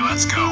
Let's go.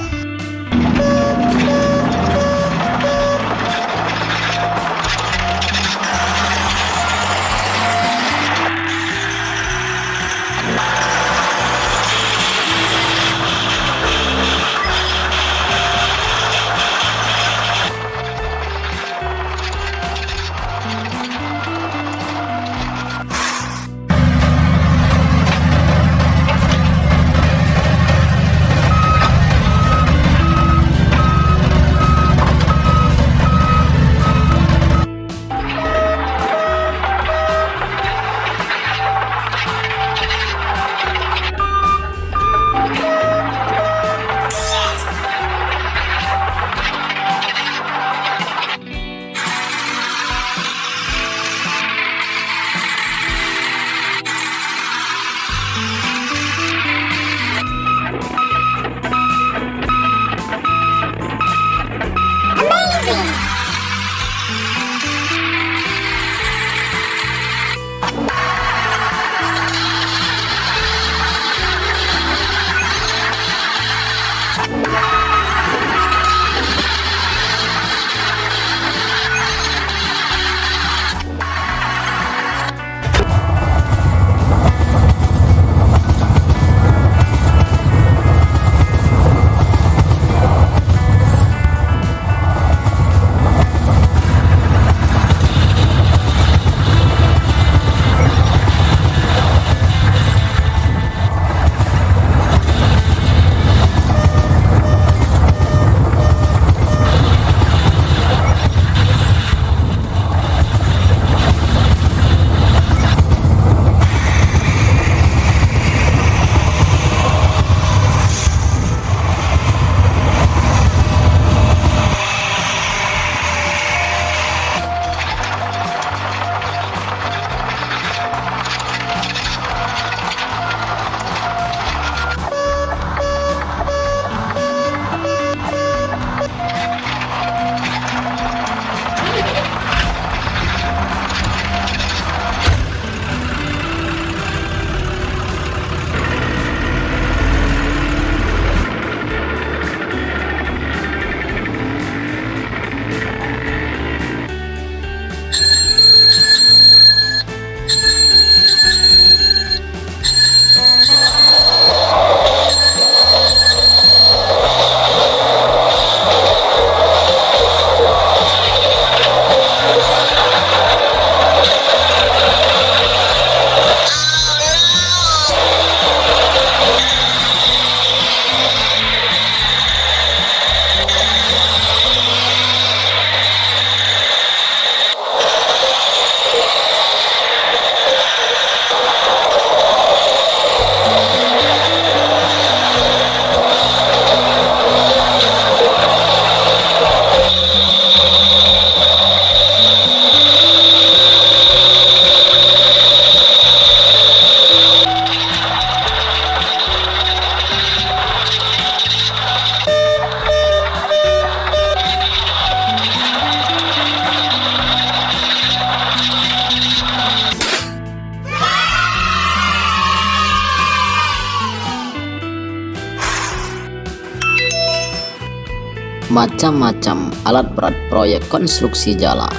Macam-macam alat berat proyek konstruksi jalan.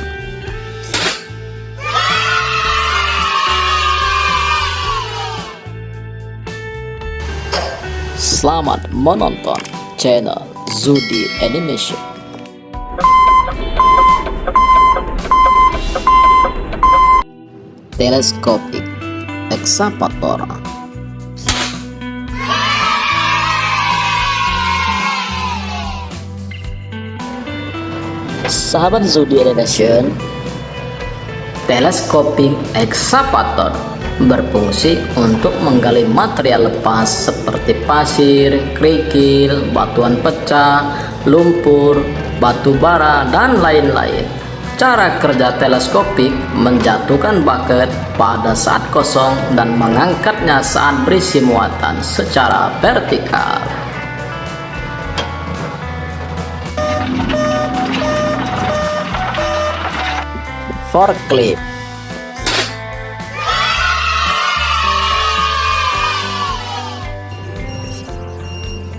Selamat menonton channel Zudi Animation. Teleskopik Excavator. Sahabat Zudi Animation, teleskopik excavator berfungsi untuk menggali material lepas seperti pasir, kerikil, batuan pecah, lumpur, batu bara, dan lain-lain. Cara kerja teleskopik menjatuhkan bucket pada saat kosong dan mengangkatnya saat berisi muatan secara vertikal. Forklift.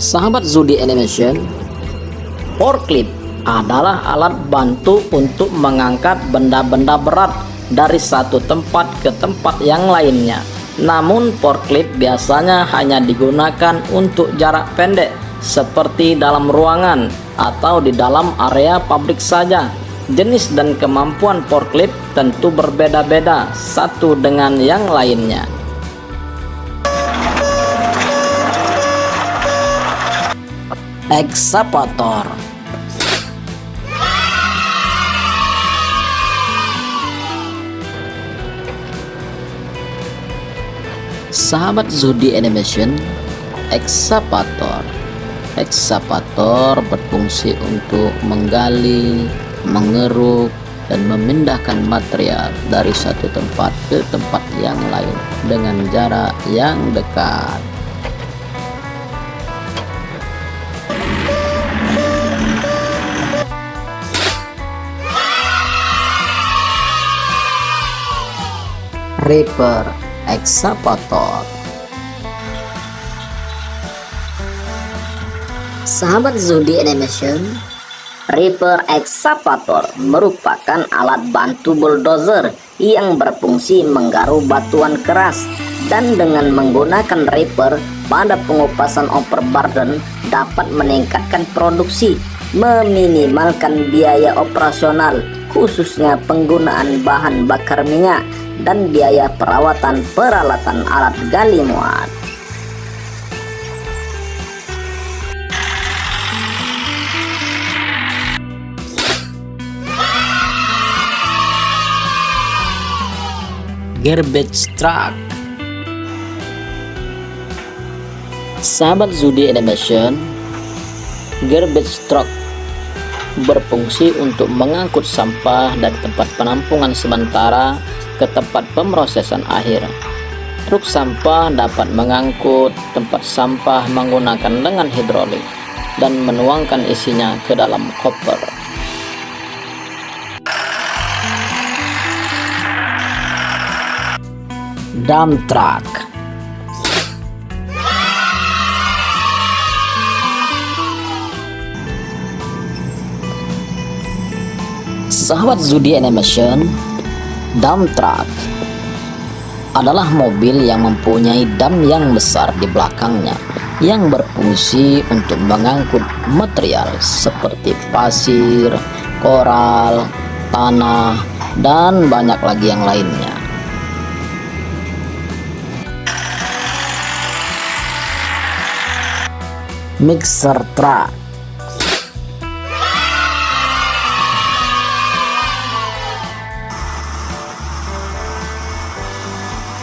Sahabat Zudi Animation, forklift adalah alat bantu untuk mengangkat benda-benda berat dari satu tempat ke tempat yang lainnya. Namun forklift biasanya hanya digunakan untuk jarak pendek seperti dalam ruangan atau di dalam area pabrik saja. Jenis dan kemampuan forklift tentu berbeda-beda satu dengan yang lainnya. Ekskavator. Sahabat Zudi Animation, ekskavator berfungsi untuk menggali, mengeruk, dan memindahkan material dari satu tempat ke tempat yang lain dengan jarak yang dekat. Reaper ekskavator. Sahabat Zudi Animation, Reaper ekskavator merupakan alat bantu bulldozer yang berfungsi menggaruk batuan keras, dan dengan menggunakan reaper pada pengupasan overburden dapat meningkatkan produksi, meminimalkan biaya operasional khususnya penggunaan bahan bakar minyak dan biaya perawatan peralatan alat gali muat. Garbage truck. Sahabat Zudi Animation, garbage truck berfungsi untuk mengangkut sampah dari tempat penampungan sementara ke tempat pemrosesan akhir. Truk sampah dapat mengangkut tempat sampah menggunakan dengan hidrolik dan menuangkan isinya ke dalam koper. Dump truck. Sahabat Zudi Animation, dump truck adalah mobil yang mempunyai dam yang besar di belakangnya yang berfungsi untuk mengangkut material seperti pasir, koral, tanah, dan banyak lagi yang lainnya. Mixer truck.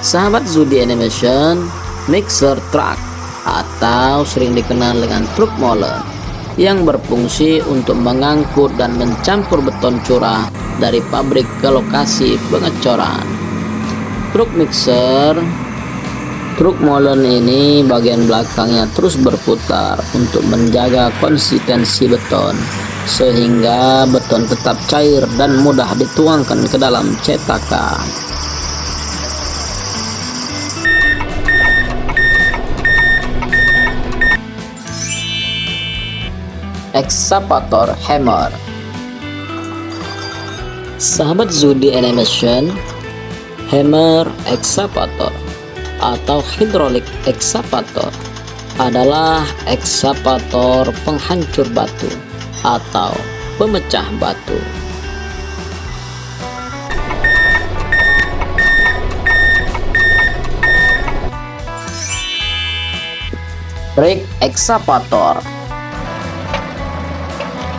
Sahabat Zudi Animation, mixer truck atau sering dikenal dengan truk molen yang berfungsi untuk mengangkut dan mencampur beton curah dari pabrik ke lokasi pengecoran. Truk molen ini bagian belakangnya terus berputar untuk menjaga konsistensi beton sehingga beton tetap cair dan mudah dituangkan ke dalam cetakan. Ekskavator hammer. Sahabat Zudi Animation, hammer ekskavator atau hidrolik ekskavator adalah ekskavator penghancur batu atau pemecah batu. Rake ekskavator.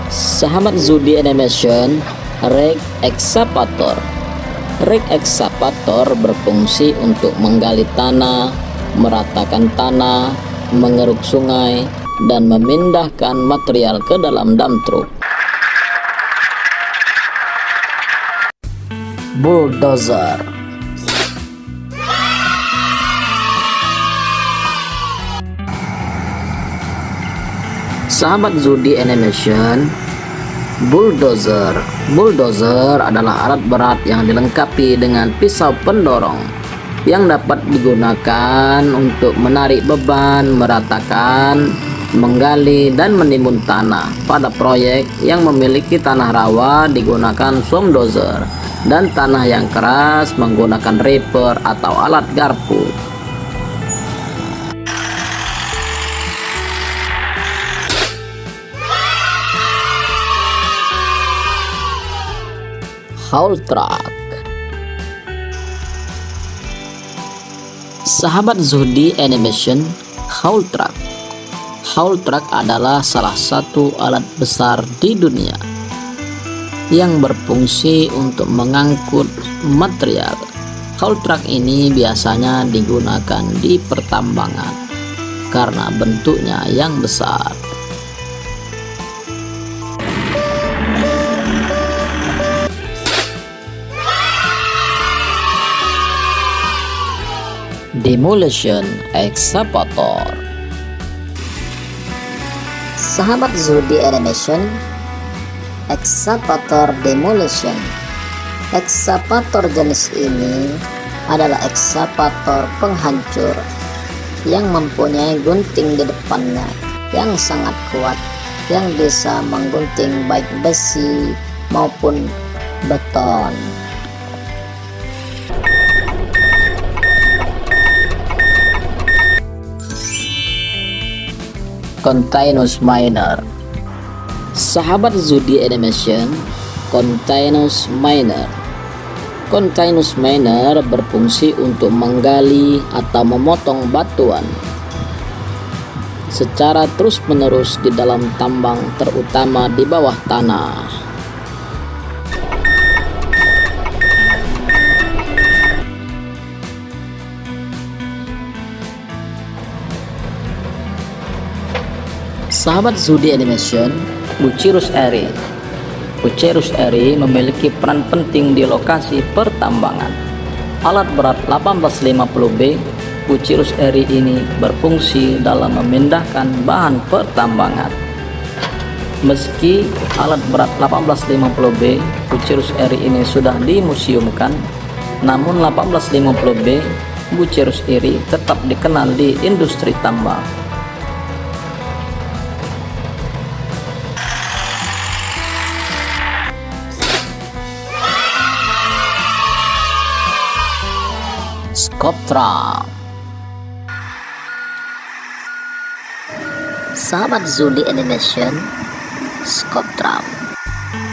Sahabat Zudi Animation, rake ekskavator berfungsi untuk menggali tanah, meratakan tanah, mengeruk sungai, dan memindahkan material ke dalam dump truck. Bulldozer. Sahabat Zudi Animation, bulldozer adalah alat berat yang dilengkapi dengan pisau pendorong yang dapat digunakan untuk menarik beban, meratakan, menggali dan menimbun tanah. Pada proyek yang memiliki tanah rawa digunakan swamp dozer, dan tanah yang keras menggunakan reaper atau alat garpu. Haul truck. Sahabat Zudi Animation, haul truck. Haul truck adalah salah satu alat besar di dunia yang berfungsi untuk mengangkut material. Haul truck ini biasanya digunakan di pertambangan karena bentuknya yang besar. Demolition excavator. Sahabat Zudi Animation, excavator demolition. Excavator jenis ini adalah excavator penghancur yang mempunyai gunting di depannya yang sangat kuat, yang bisa menggunting baik besi maupun beton. Continuous miner. Sahabat Zudi Animation, continuous miner. Continuous miner berfungsi untuk menggali atau memotong batuan secara terus-menerus di dalam tambang, terutama di bawah tanah. Sahabat Zudi Animation, Bucyrus Erie. Bucyrus Erie memiliki peran penting di lokasi pertambangan. Alat berat 1850B Bucyrus Erie ini berfungsi dalam memindahkan bahan pertambangan. Meski alat berat 1850B Bucyrus Erie ini sudah dimuseumkan, namun 1850B Bucyrus Erie tetap dikenal di industri tambang. Scoop drum. Sahabat Zudi Animation, scoop drum.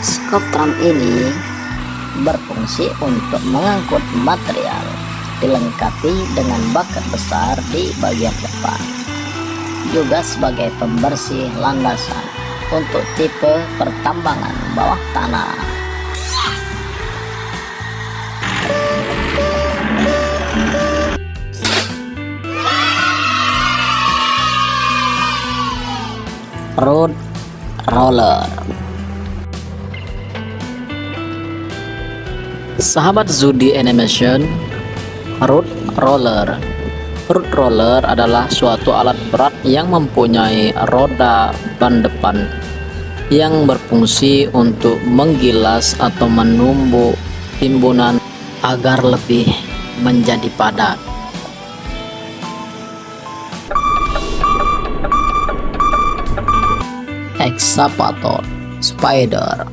Scoop drum ini berfungsi untuk mengangkut material, dilengkapi dengan bakat besar di bagian depan, juga sebagai pembersih landasan untuk tipe pertambangan bawah tanah. Road roller. Sahabat Zudi Animation, road roller. Road roller adalah suatu alat berat yang mempunyai roda ban depan yang berfungsi untuk menggilas atau menumbuk timbunan agar lebih menjadi padat. Excavator spider.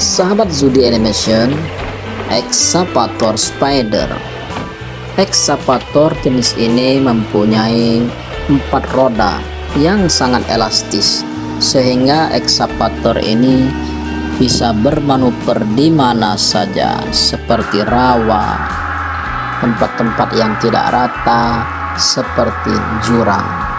Sahabat Zudi Animation, excavator spider. Excavator jenis ini mempunyai 4 roda yang sangat elastis, sehingga excavator ini bisa bermanuver di mana saja, seperti rawa, tempat-tempat yang tidak rata seperti jurang.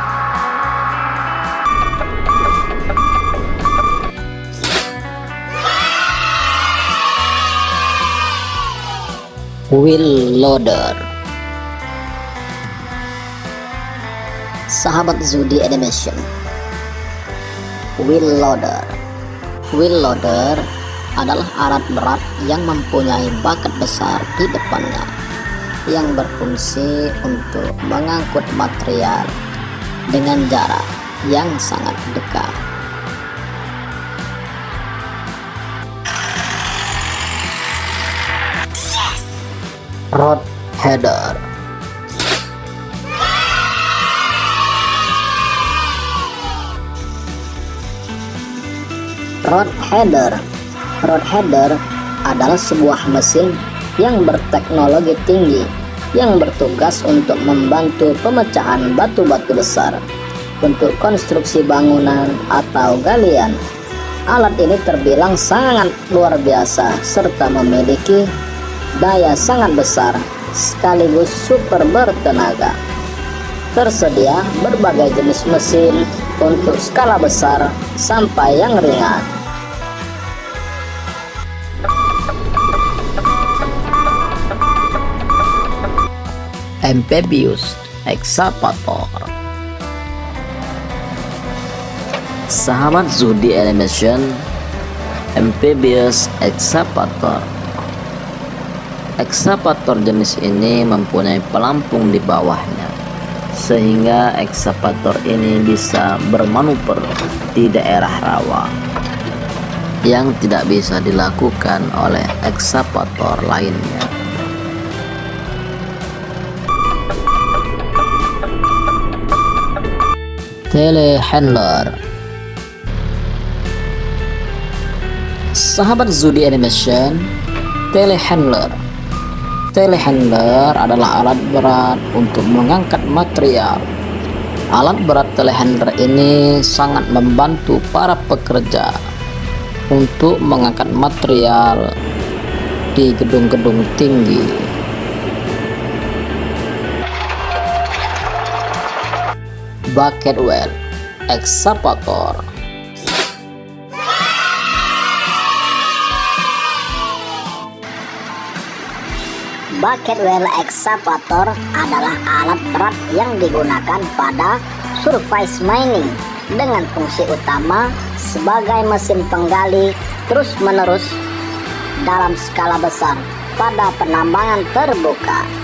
Wheel loader. Sahabat Zudi Animation, wheel loader. Wheel loader adalah alat berat yang mempunyai bakat besar di depannya, yang berfungsi untuk mengangkut material dengan jarak yang sangat dekat. Rod header. Rod header. Rod header adalah sebuah mesin yang berteknologi tinggi yang bertugas untuk membantu pemecahan batu-batu besar untuk konstruksi bangunan atau galian. Alat ini terbilang sangat luar biasa serta memiliki daya sangat besar sekaligus super bertenaga. Tersedia berbagai jenis mesin untuk skala besar sampai yang ringan. Amphibious excavator. Sahabat Zudi Animation, amphibious excavator. Ekskavator jenis ini mempunyai pelampung di bawahnya, sehingga ekskavator ini bisa bermanuver di daerah rawa yang tidak bisa dilakukan oleh ekskavator lainnya. Telehandler. Sahabat Zudi Animation, telehandler. Telehandler adalah alat berat untuk mengangkat material. Alat berat telehandler ini sangat membantu para pekerja untuk mengangkat material di gedung-gedung tinggi. Bucket well excavator. Bucket well excavator adalah alat berat yang digunakan pada surface mining dengan fungsi utama sebagai mesin penggali terus-menerus dalam skala besar pada penambangan terbuka.